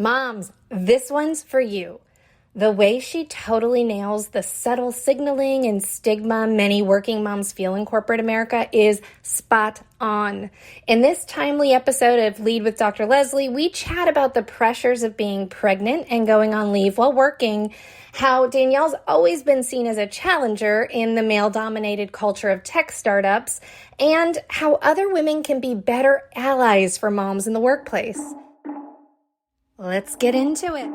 Moms, this one's for you. The way she totally nails the subtle signaling and stigma many working moms feel in corporate America is spot on. In this timely episode of Lead with Dr. Leslie, we chat about the pressures of being pregnant and going on leave while working, how Danielle's always been seen as a challenger in the male-dominated culture of tech startups, and how other women can be better allies for moms in the workplace. Let's get into it.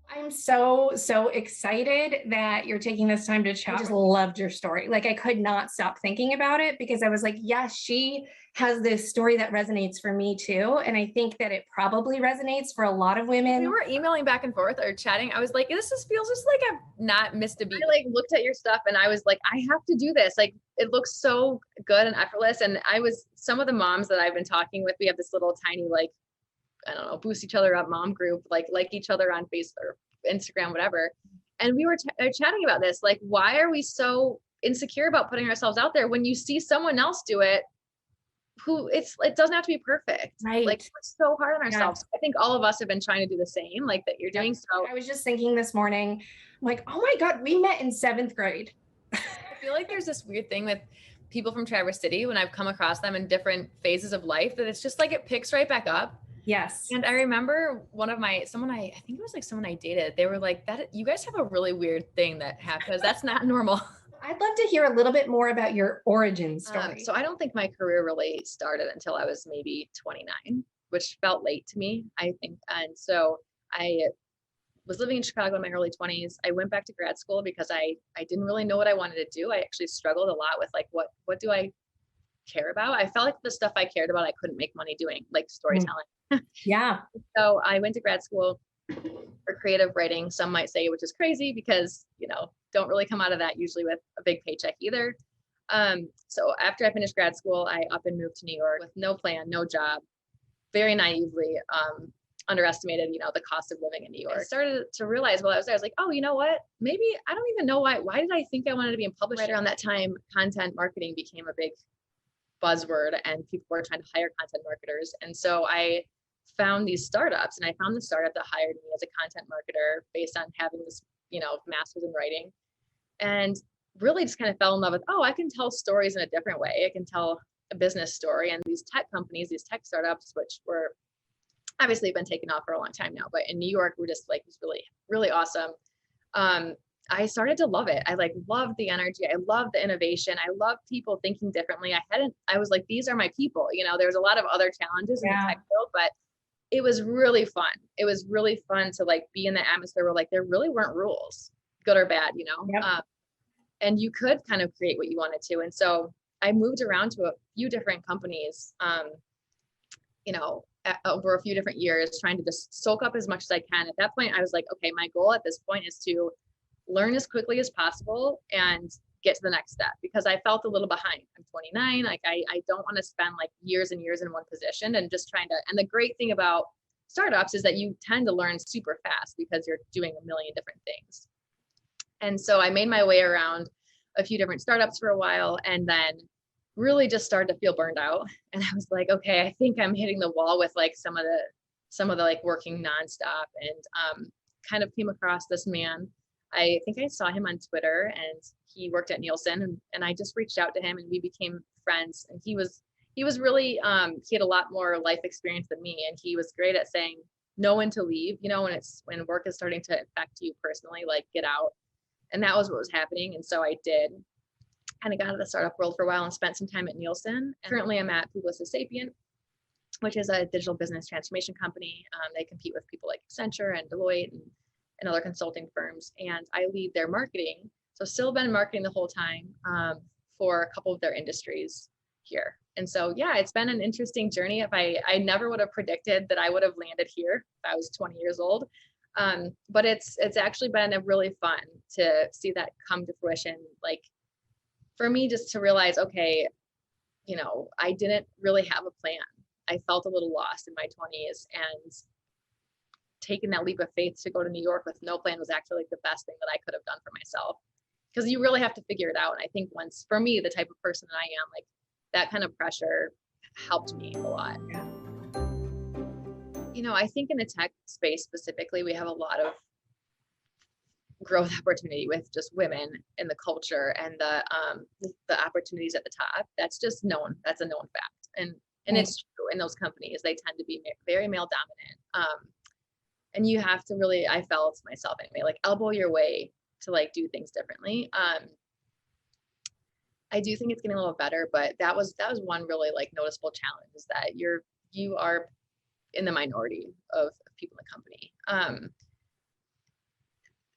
I'm so excited that you're taking this time to chat. I just loved your story. Like, I could not stop thinking about it because I was like, yes, she has this story that resonates for me too. And I think that it probably resonates for a lot of women. We were emailing back and forth or chatting. I was like, this just feels just like I've not missed a beat. I like looked at your stuff and I was like, I have to do this. Like, it looks so good and effortless. And some of the moms that I've been talking with, we have this little tiny, like, I don't know, boost each other up mom group, like each other on Facebook or Instagram, whatever. And we were chatting about this, like, why are we so insecure about putting ourselves out there when you see someone else do it it doesn't have to be perfect, right? Like, we're so hard on ourselves. Yeah. I think all of us have been trying to do the same, like that you're doing. So I was just thinking this morning, like, oh my God, we met in 7th grade. I feel like there's this weird thing with people from Traverse City when I've come across them in different phases of life that it's just like it picks right back up. Yes. And I remember I think it was like someone I dated, they were like, that you guys have a really weird thing that happens. That's not normal. I'd love to hear a little bit more about your origin story. So I don't think my career really started until I was maybe 29, which felt late to me, I think. And so I was living in Chicago in my early 20s. I went back to grad school because I didn't really know what I wanted to do. I actually struggled a lot with like, what do I care about? I felt like the stuff I cared about, I couldn't make money doing, like storytelling. Yeah. So I went to grad school for creative writing. Some might say, which is crazy because, don't really come out of that usually with a big paycheck either. So after I finished grad school, I up and moved to New York with no plan, no job, very naively, underestimated, the cost of living in New York. I started to realize while I was there, I was like, oh, you know what? Maybe I don't even know why did I think I wanted to be in publishing? Right around that time, content marketing became a big buzzword and people were trying to hire content marketers. And so I found these startups, and I found the startup that hired me as a content marketer based on having this, master's in writing, and really just kind of fell in love with, I can tell stories in a different way. I can tell a business story. And these tech companies, these tech startups, which were obviously been taken off for a long time now, but in New York, we're just like, it was really, really awesome. I started to love it. I loved the energy. I loved the innovation. I loved people thinking differently. I was like, these are my people. There was a lot of other challenges in the tech world, but it was really fun. It was really fun to like be in the atmosphere where like there really weren't rules, good or bad, Yep. And you could kind of create what you wanted to. And so I moved around to a few different companies, over a few different years, trying to just soak up as much as I can. At that point, I was like, okay, my goal at this point is to learn as quickly as possible and get to the next step, because I felt a little behind. I'm 29. Like I don't want to spend like years and years in one position and just and the great thing about startups is that you tend to learn super fast because you're doing a million different things. And so I made my way around a few different startups for a while, and then really just started to feel burned out. And I was like, okay, I think I'm hitting the wall with like some of the like working nonstop, and kind of came across this man. I think I saw him on Twitter, and he worked at Nielsen, and I just reached out to him and we became friends. And he was really, he had a lot more life experience than me. And he was great at saying know when to leave, when work is starting to affect you personally, like get out. And that was what was happening. And so I did kind of got out of the startup world for a while and spent some time at Nielsen. And currently I'm at Publicis Sapient, which is a digital business transformation company. They compete with people like Accenture and Deloitte and other consulting firms. And I lead their marketing. So still been marketing the whole time for a couple of their industries here. And so, yeah, it's been an interesting journey. I never would have predicted that I would have landed here if I was 20 years old. But it's actually been a really fun to see that come to fruition. Like for me, just to realize, okay, I didn't really have a plan. I felt a little lost in my 20s, and taking that leap of faith to go to New York with no plan was actually like the best thing that I could have done for myself, because you really have to figure it out. And I think for me, the type of person that I am, like that kind of pressure helped me a lot. Yeah. I think in the tech space specifically, we have a lot of growth opportunity with just women in the culture and the opportunities at the top. That's just known. That's a known fact. And it's true in those companies. They tend to be very male dominant. And you have to really, I felt myself anyway, like elbow your way to like do things differently. I do think it's getting a little better, but that was one really like noticeable challenge, is that you are in the minority of people in the company.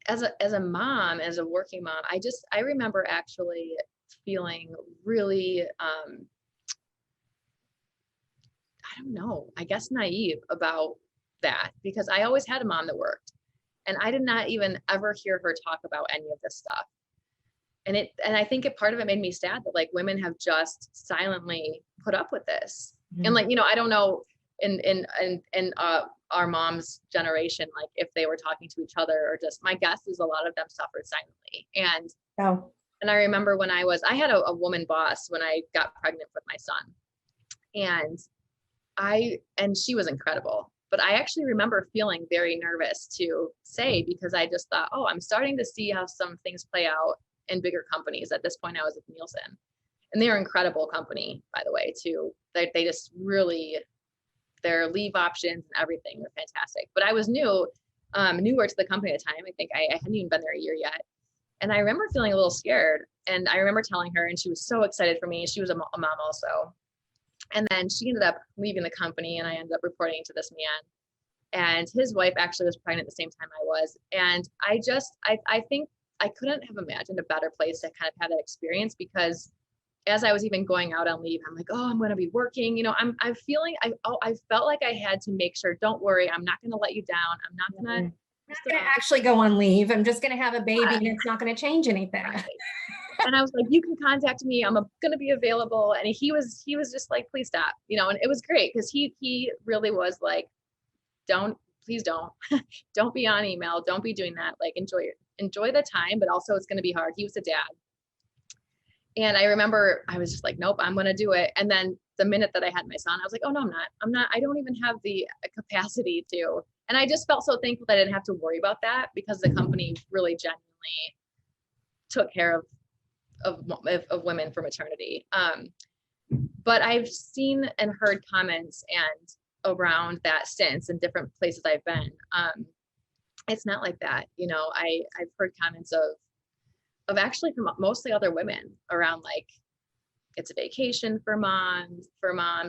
As a mom, as a working mom, I remember actually feeling really, I don't know, I guess naive about that, because I always had a mom that worked, and I did not even ever hear her talk about any of this stuff. And I think part of it made me sad that like women have just silently put up with this. Mm-hmm. And like, I don't know in our mom's generation, like if they were talking to each other, or just, my guess is a lot of them suffered silently. And I remember when I had a woman boss when I got pregnant with my son, and she was incredible. But I actually remember feeling very nervous to say, because I just thought, oh, I'm starting to see how some things play out in bigger companies. At this point, I was at Nielsen, and they're an incredible company, by the way, too. They just really, their leave options and everything were fantastic. But I was newer to the company at the time. I think I hadn't even been there a year yet. And I remember feeling a little scared. And I remember telling her, and she was so excited for me. She was a mom also. And then she ended up leaving the company, and I ended up reporting to this man. And his wife actually was pregnant at the same time I was. And I think I couldn't have imagined a better place to kind of have that experience, because as I was even going out on leave, I'm like, oh, I'm going to be working. I felt like I had to make sure, don't worry, I'm not going to let you down. I'm not going to actually go on leave. I'm just going to have a baby, and it's not going to change anything. And I was like, you can contact me. I'm going to be available. And he was just like, please stop, and it was great, because he really was like, please don't be on email. Don't be doing that. Like, enjoy the time, but also it's going to be hard. He was a dad. And I remember I was just like, nope, I'm going to do it. And then the minute that I had my son, I was like, oh no, I'm not, I don't even have the capacity to. And I just felt so thankful that I didn't have to worry about that, because the company really genuinely took care of women for maternity. But I've seen and heard comments and around that since in different places I've been. It's not like that. I've heard comments of actually from mostly other women around, like, it's a vacation for moms,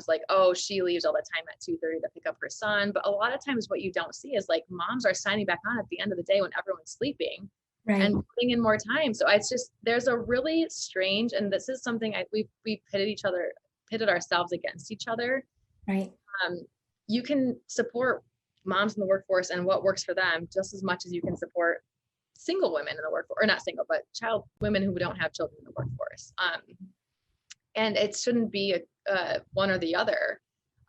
like, oh, she leaves all the time at 2:30 to pick up her son. But a lot of times what you don't see is like moms are signing back on at the end of the day when everyone's sleeping. Right. And putting in more time. So it's just, there's a really strange, and this is something we pitted ourselves against each other. Right. You can support moms in the workforce and what works for them just as much as you can support single women in the workforce, or not single, but women who don't have children in the workforce. And it shouldn't be one or the other.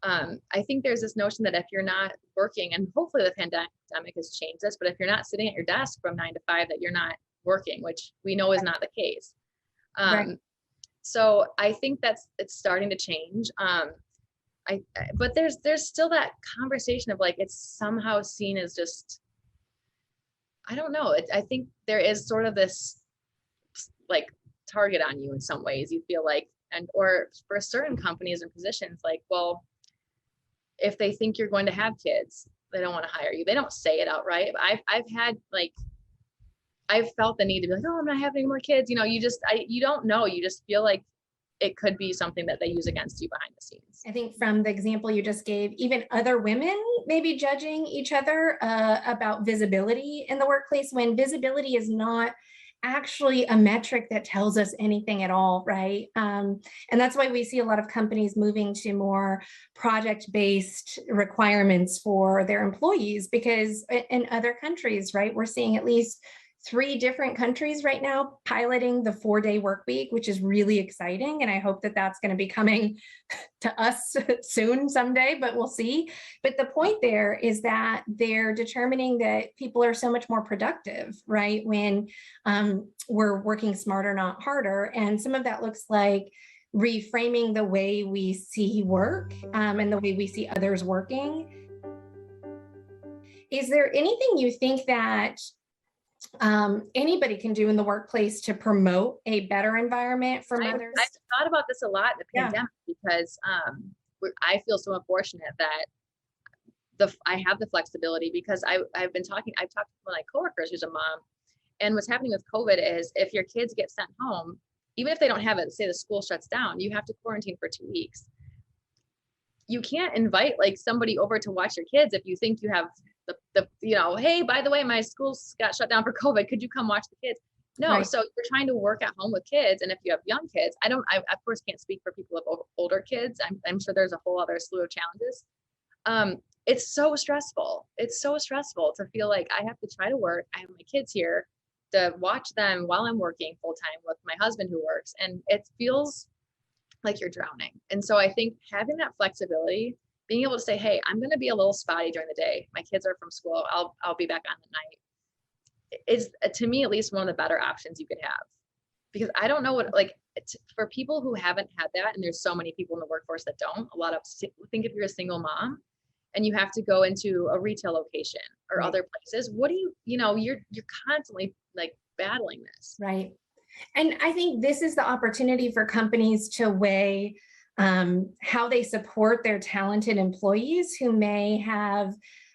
I think there's this notion that if you're not working, and hopefully the pandemic has changed this, but if you're not sitting at your desk from 9 to 5, that you're not working, which we know is not the case. Right. So I think it's starting to change. But there's still that conversation of like, it's somehow seen as just, I don't know. I think there is sort of this like target on you in some ways. You feel like, or for certain companies and positions, like, well, if they think you're going to have kids, they don't want to hire you. They don't say it outright. I've felt the need to be like, oh, I'm not having any more kids. You don't know. You just feel like it could be something that they use against you behind the scenes. I think from the example you just gave, even other women may be judging each other about visibility in the workplace, when visibility is not actually a metric that tells us anything at all, right? And that's why we see a lot of companies moving to more project-based requirements for their employees, because in other countries, right, we're seeing at least 3 different countries right now piloting the 4-day work week, which is really exciting. And I hope that that's going to be coming to us soon someday, but we'll see. But the point there is that they're determining that people are so much more productive, right? When we're working smarter, not harder. And some of that looks like reframing the way we see work and the way we see others working. Is there anything you think that anybody can do in the workplace to promote a better environment for mothers? I've thought about this a lot in the Yeah. pandemic because I feel so fortunate that I have the flexibility because I've talked to one of my coworkers who's a mom, and what's happening with COVID is if your kids get sent home, even if they don't have it, say the school shuts down, you have to quarantine for 2 weeks. You can't invite like somebody over to watch your kids if you think you have hey, by the way, my school's got shut down for COVID. Could you come watch the kids? No. Right. So you're trying to work at home with kids. And if you have young kids, I of course can't speak for people with older kids. I'm sure there's a whole other slew of challenges. It's so stressful. It's so stressful to feel like I have to try to work. I have my kids here to watch them while I'm working full time with my husband who works. And it feels like you're drowning. And so I think having that flexibility, being able to say, hey, I'm going to be a little spotty during the day. My kids are from school. I'll be back on at night is, to me, at least one of the better options you could have. Because I don't know what, for people who haven't had that, and there's so many people in the workforce that don't, think if you're a single mom and you have to go into a retail location or right. other places, what do you're constantly like battling this. Right. And I think this is the opportunity for companies to weigh how they support their talented employees who may have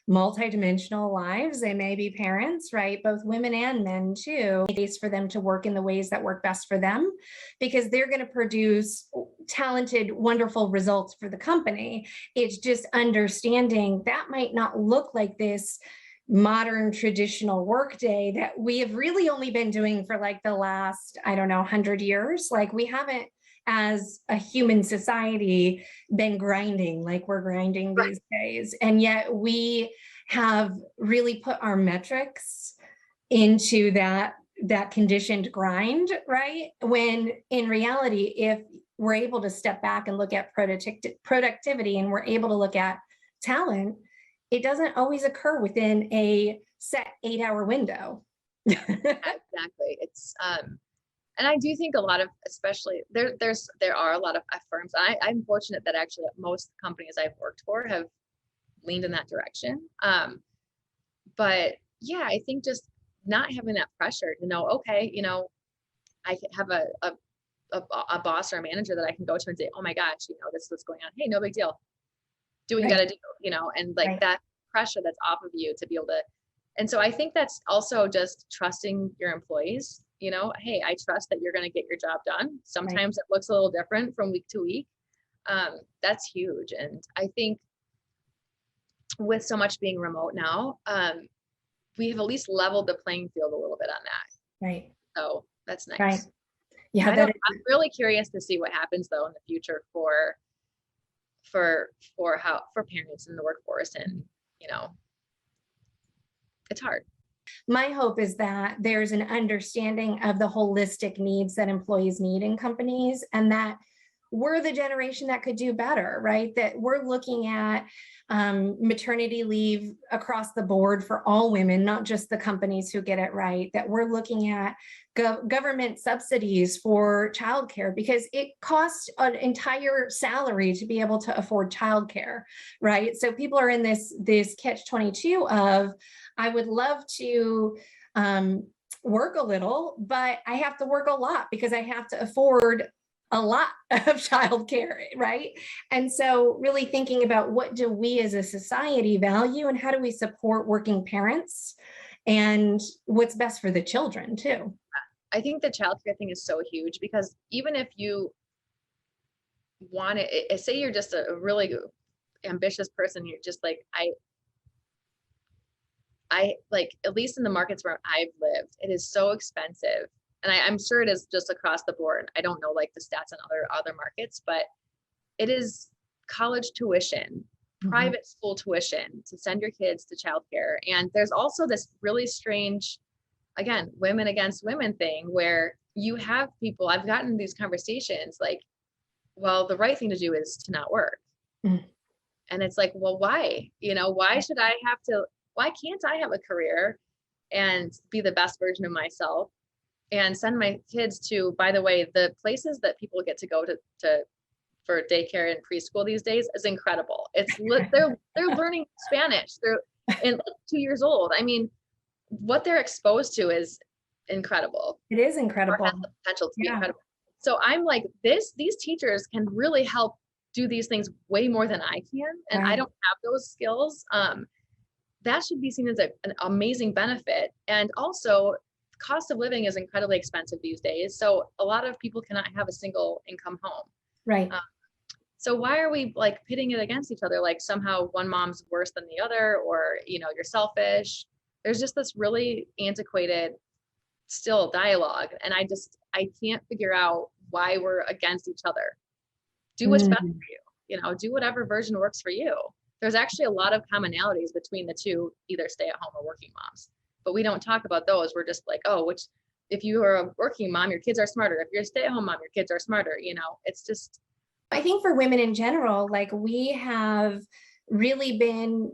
multidimensional lives. They may be parents, right? Both women and men too. It's for them to work in the ways that work best for them, because they're going to produce talented, wonderful results for the company. It's just understanding that might not look like this modern traditional workday that we have really only been doing for like the last, 100 years. Like we haven't, as a human society, been grinding like we're grinding these days. And yet we have really put our metrics into that conditioned grind, right? When in reality, if we're able to step back and look at productivity and we're able to look at talent, it doesn't always occur within a set 8-hour window. Exactly. It's and I do think a lot of, especially there are a lot of firms. I'm fortunate that actually most companies I've worked for have leaned in that direction. But yeah, I think just not having that pressure to know, okay, I have a boss or a manager that I can go to and say, oh my gosh, this is what's going on. Hey, no big deal. Do what you got to do, and like that pressure that's off of you to be able to. And so I think that's also just trusting your employees. Hey, I trust that you're going to get your job done. Sometimes it looks a little different from week to week. That's huge. And I think with so much being remote now, we have at least leveled the playing field a little bit on that. Right. So that's nice. Right. Yeah. I'm really curious to see what happens though in the future for parents in the workforce. And, it's hard. My hope is that there's an understanding of the holistic needs that employees need in companies, and that we're the generation that could do better, right? That we're looking at maternity leave across the board for all women, not just the companies who get it right. That we're looking at government subsidies for childcare, because it costs an entire salary to be able to afford childcare, right? So people are in this catch-22 of, I would love to work a little, but I have to work a lot because I have to afford a lot of childcare, right? And so really thinking about what do we as a society value and how do we support working parents and what's best for the children too. I think the childcare thing is so huge, because even if you want to, say you're just a really ambitious person, you're just like, I like, at least in the markets where I've lived, it is so expensive. And I'm sure it is just across the board. I don't know like the stats on other markets, but it is college tuition, private school tuition to send your kids to childcare. And there's also this really strange, again, women against women thing where you have people, I've gotten these conversations like, well, the right thing to do is to not work. And it's like, well, why? Why can't I have a career and be the best version of myself and send my kids to, by the way, the places that people get to go to for daycare and preschool these days is incredible. It's they're learning Spanish. and 2 years old. I mean, what they're exposed to is incredible. It is Or has incredible. the potential to be Yeah. incredible. So I'm like, these teachers can really help do these things way more than I can. And I Right. don't have those skills. That should be seen as an amazing benefit. And also, cost of living is incredibly expensive these days. So a lot of people cannot have a single income home. Right. So why are we like pitting it against each other? Like somehow one mom's worse than the other, or, you're selfish. There's just this really antiquated still dialogue. And I can't figure out why we're against each other. Do what's best for you, do whatever version works for you. There's actually a lot of commonalities between the two, either stay at home or working moms, but we don't talk about those. We're just like, oh, if you are a working mom, your kids are smarter. If you're a stay at home mom, your kids are smarter. It's just. I think for women in general, like we have really been,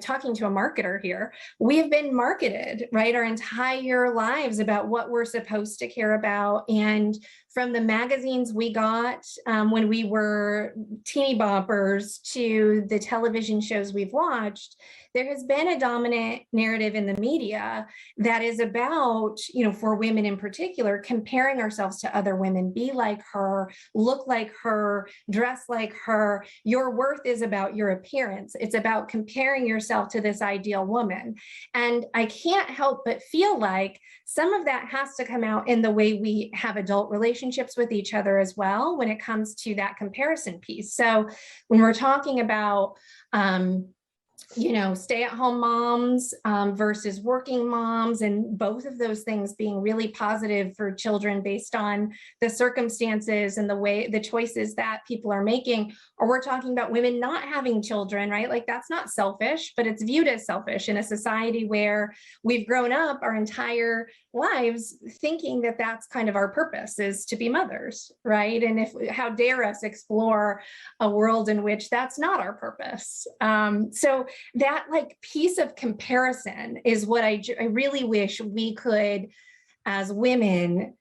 talking to a marketer here, we have been marketed, right, our entire lives about what we're supposed to care about. And from the magazines we got when we were teeny boppers to the television shows we've watched, there has been a dominant narrative in the media that is about, for women in particular, comparing ourselves to other women, be like her, look like her, dress like her. Your worth is about your appearance. It's about comparing yourself to this ideal woman. And I can't help but feel like some of that has to come out in the way we have adult relationships with each other as well, when it comes to that comparison piece. So when we're talking about, stay-at-home moms versus working moms, and both of those things being really positive for children based on the circumstances and the choices that people are making, or we're talking about women not having children, right? Like that's not selfish, but it's viewed as selfish in a society where we've grown up our entire lives thinking that that's kind of our purpose, is to be mothers, right? And how dare us explore a world in which that's not our purpose. So that like piece of comparison is what I really wish we could, as women,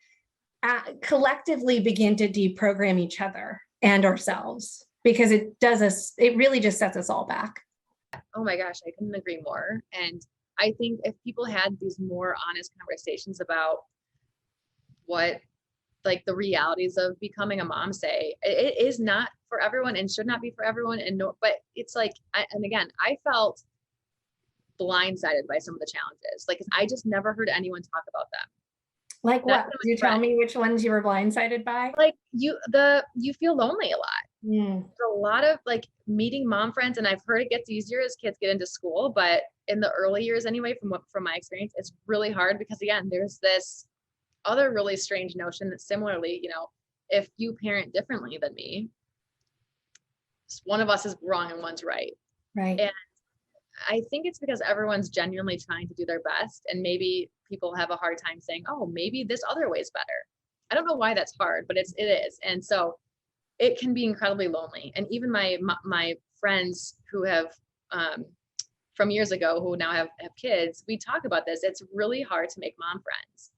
collectively begin to deprogram each other and ourselves, because it really just sets us all back. Oh my gosh, I couldn't agree more. And I think if people had these more honest conversations about what like the realities of becoming a mom, say it is not for everyone and should not be for everyone. And no, but it's like, and again, I felt blindsided by some of the challenges. Like I just never heard anyone talk about them. Like what? Could you tell me which ones you were blindsided by? Like you feel lonely a lot. There's a lot of like meeting mom friends, and I've heard it gets easier as kids get into school, but in the early years anyway, from my experience, it's really hard because again, there's this other really strange notion that similarly, if you parent differently than me, one of us is wrong and one's right. Right. And I think it's because everyone's genuinely trying to do their best, and maybe people have a hard time saying, oh, maybe this other way is better. I don't know why that's hard, but it is. And so it can be incredibly lonely. And even my friends who have from years ago who now have kids, we talk about this. It's really hard to make mom friends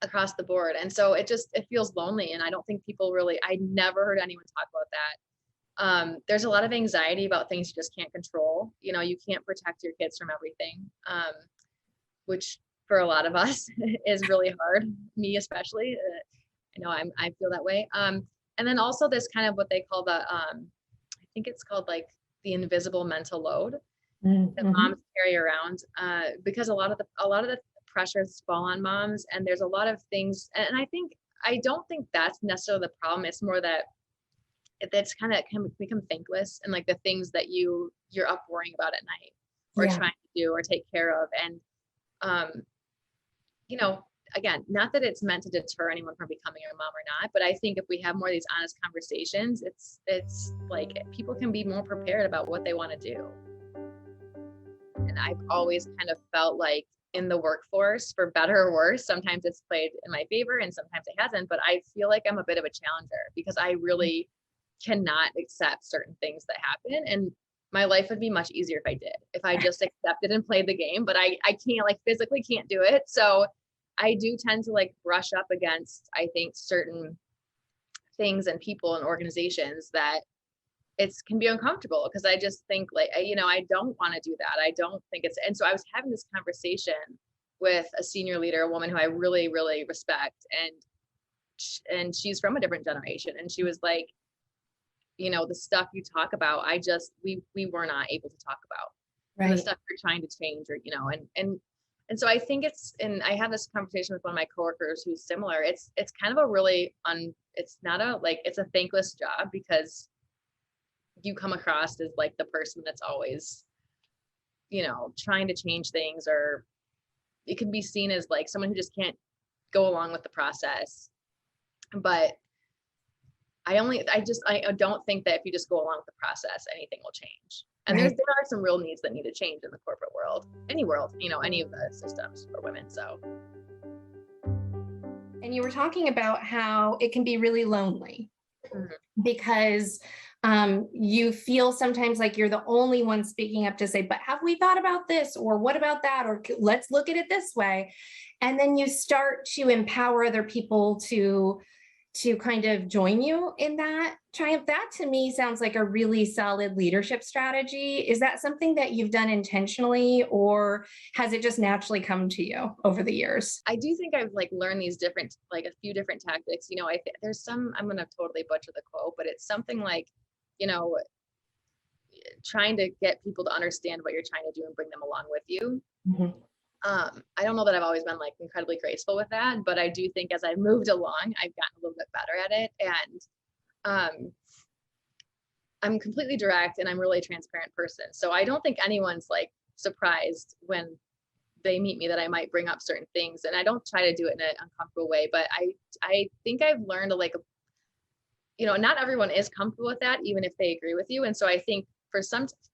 across the board. And so it feels lonely. And I don't think I never heard anyone talk about that. There's a lot of anxiety about things you just can't control. You can't protect your kids from everything, which for a lot of us is really hard, me especially. I feel that way. And then also this kind of what they call I think it's called like the invisible mental load that moms carry around, because a lot of the pressures fall on moms, and there's a lot of things. And I don't think that's necessarily the problem. It's more that that's kind of can become thankless, and like the things that you're up worrying about at night or trying to do or take care of. And, again, not that it's meant to deter anyone from becoming a mom or not, but I think if we have more of these honest conversations, it's like people can be more prepared about what they want to do. And I've always kind of felt like in the workforce, for better or worse, sometimes it's played in my favor and sometimes it hasn't, but I feel like I'm a bit of a challenger because I really cannot accept certain things that happen. And my life would be much easier if I did, if I just accepted and played the game, but I can't, like physically can't do it. So I do tend to like brush up against, I think, certain things and people and organizations that it can be uncomfortable because I just think like, I don't want to do that. I don't think it's, and so I was having this conversation with a senior leader, a woman who I really, really respect. And she's from a different generation. And she was like, the stuff you talk about, we were not able to talk about. Right. And the stuff you're trying to change, or, and so I think and I have this conversation with one of my coworkers who's similar. It's kind of a really it's not it's a thankless job, because you come across as like the person that's always, trying to change things, or it can be seen as like someone who just can't go along with the process. But I don't think that if you just go along with the process, anything will change. And there are some real needs that need to change in the corporate world, any world, any of the systems for women. So. And you were talking about how it can be really lonely, because you feel sometimes like you're the only one speaking up to say, but have we thought about this? Or what about that? Or let's look at it this way. And then you start to empower other people to kind of join you in that triumph. That to me sounds like a really solid leadership strategy. Is that something that you've done intentionally, or has it just naturally come to you over the years? I do think I've learned these different, a few different tactics. I think there's some, I'm going to totally butcher the quote, but it's something like, trying to get people to understand what you're trying to do and bring them along with you. Mm-hmm. I don't know that I've always been incredibly graceful with that, but I do think as I moved along, I've gotten a little bit better at it. And I'm completely direct, and I'm really a transparent person. So I don't think anyone's surprised when they meet me that I might bring up certain things, and I don't try to do it in an uncomfortable way. But I think I've learned to not everyone is comfortable with that, even if they agree with you. And so I think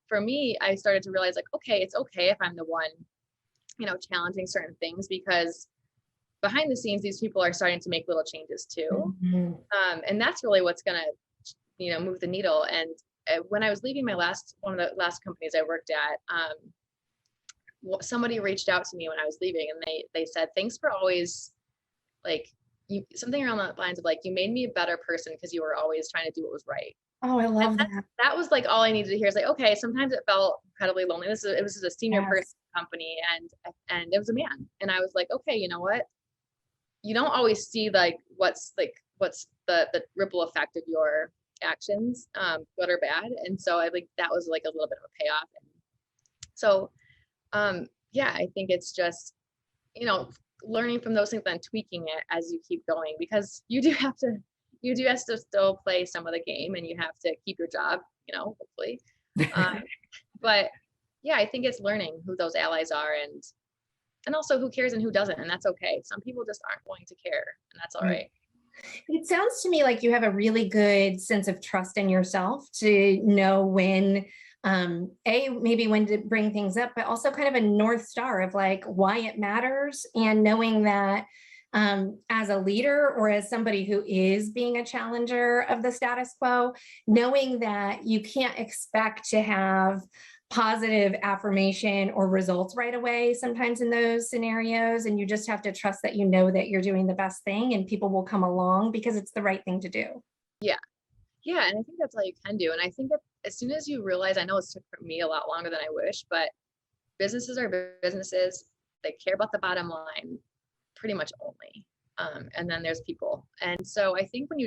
for me, I started to realize okay, it's okay if I'm the one challenging certain things, because behind the scenes, these people are starting to make little changes too. Mm-hmm. And that's really what's going to, move the needle. And when I was leaving one of the last companies I worked at, somebody reached out to me when I was leaving, and they said, thanks for always something around the lines of you made me a better person because you were always trying to do what was right. Oh, I love that. That was all I needed to hear. Is okay, sometimes it felt incredibly lonely. It was a senior person company, and it was a man. And I was okay, you know what? You don't always see what's the ripple effect of your actions, good or bad. And so I that was a little bit of a payoff. And so yeah, I think it's just, learning from those things and tweaking it as you keep going, because you do have to still play some of the game, and you have to keep your job, hopefully. But yeah, I think it's learning who those allies are, and also who cares and who doesn't. And that's okay. Some people just aren't going to care, and that's all right. It sounds to me like you have a really good sense of trust in yourself to know when, maybe when to bring things up, but also kind of a North Star of why it matters, and knowing that as a leader, or as somebody who is being a challenger of the status quo, knowing that you can't expect to have positive affirmation or results right away sometimes in those scenarios. And you just have to trust that that you're doing the best thing, and people will come along because it's the right thing to do. Yeah. Yeah. And I think that's all you can do. And I think that as soon as you realize, I know it's took me a lot longer than I wish, but businesses are businesses. They care about the bottom line pretty much only. And then there's people. And so I think when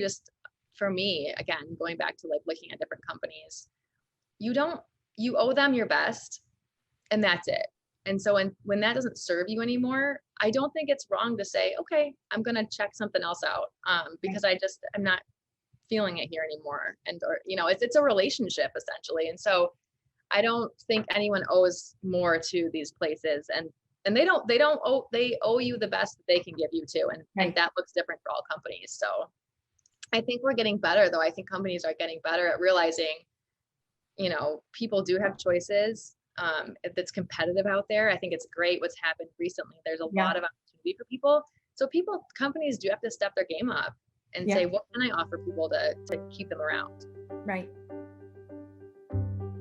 for me, again, going back to looking at different companies, you owe them your best, and that's it. And so when that doesn't serve you anymore, I don't think it's wrong to say, okay, I'm going to check something else out, because I'm not feeling it here anymore. It's a relationship essentially. And so I don't think anyone owes more to these places, and they owe you the best that they can give you too. And that looks different for all companies. So I think we're getting better, though. I think companies are getting better at realizing, people do have choices. It's competitive out there. I think it's great what's happened recently. There's a lot of opportunity for people. So companies do have to step their game up and say, what can I offer people to keep them around? Right.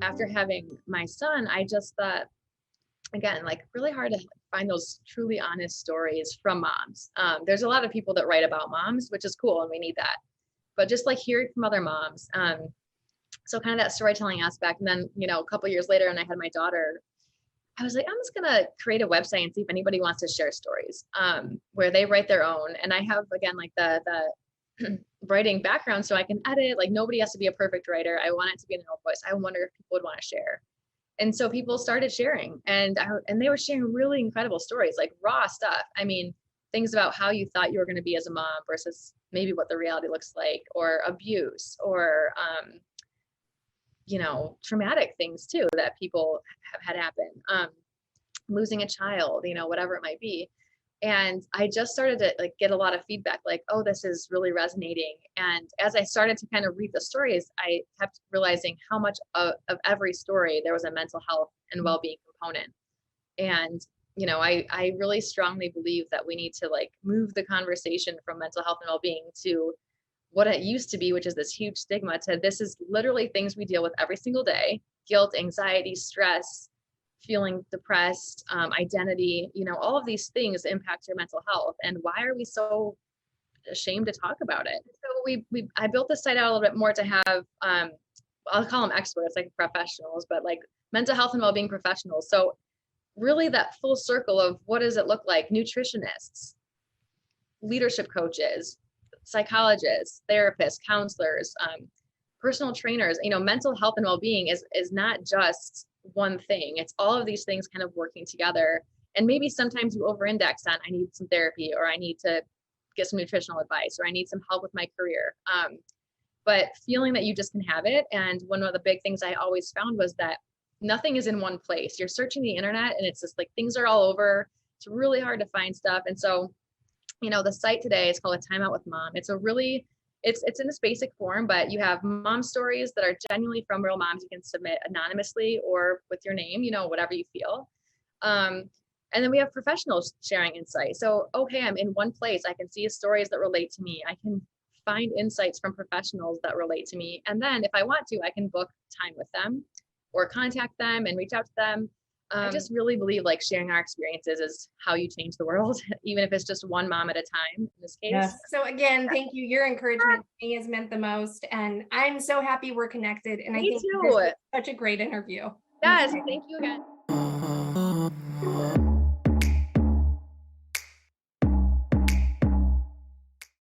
After having my son, I just thought, again, really hard to find those truly honest stories from moms. There's a lot of people that write about moms, which is cool, and we need that. But just hearing from other moms, So kind of that storytelling aspect. And then, a couple years later, and I had my daughter, I was like, I'm just gonna create a website and see if anybody wants to share stories, where they write their own. And I have, again, like the writing background, so I can edit. Like, nobody has to be a perfect writer. I want it to be in their own voice. I wonder if people would want to share. And so people started sharing, and they were sharing really incredible stories, like raw stuff. I mean, things about how you thought you were going to be as a mom versus maybe what the reality looks like, or abuse, or traumatic things too that people have had happen, losing a child, whatever it might be. And I just started to like get a lot of feedback, like, oh, this is really resonating. And as I started to kind of read the stories, I kept realizing how much of every story there was a mental health and well-being component. And I really strongly believe that we need to like move the conversation from mental health and well-being to what it used to be, which is this huge stigma, to this is literally things we deal with every single day: guilt, anxiety, stress, feeling depressed, identity, all of these things impact your mental health. And why are we so ashamed to talk about it? So I built this site out a little bit more to have, I'll call them experts, like professionals, but like mental health and well-being professionals. So really that full circle of what does it look like? Nutritionists, leadership coaches, psychologists, therapists, counselors, personal trainers. Mental health and well-being is not just one thing. It's all of these things kind of working together. And maybe sometimes you over-index on, I need some therapy, or I need to get some nutritional advice, or I need some help with my career. But feeling that you just can have it. And one of the big things I always found was that nothing is in one place. You're searching the internet and it's just like things are all over. It's really hard to find stuff. And so, the site today is called A Time Out with Mom. It's it's in this basic form, but you have mom stories that are genuinely from real moms. You can submit anonymously or with your name, whatever you feel. And then we have professionals sharing insight. So, okay, I'm in one place. I can see stories that relate to me. I can find insights from professionals that relate to me. And then if I want to, I can book time with them or contact them and reach out to them. I just really believe like sharing our experiences is how you change the world, even if it's just one mom at a time in this case. Yes. So again, thank you. Your encouragement to me has meant the most. And I'm so happy we're connected. And I think this was such a great interview. Yes, thank you again.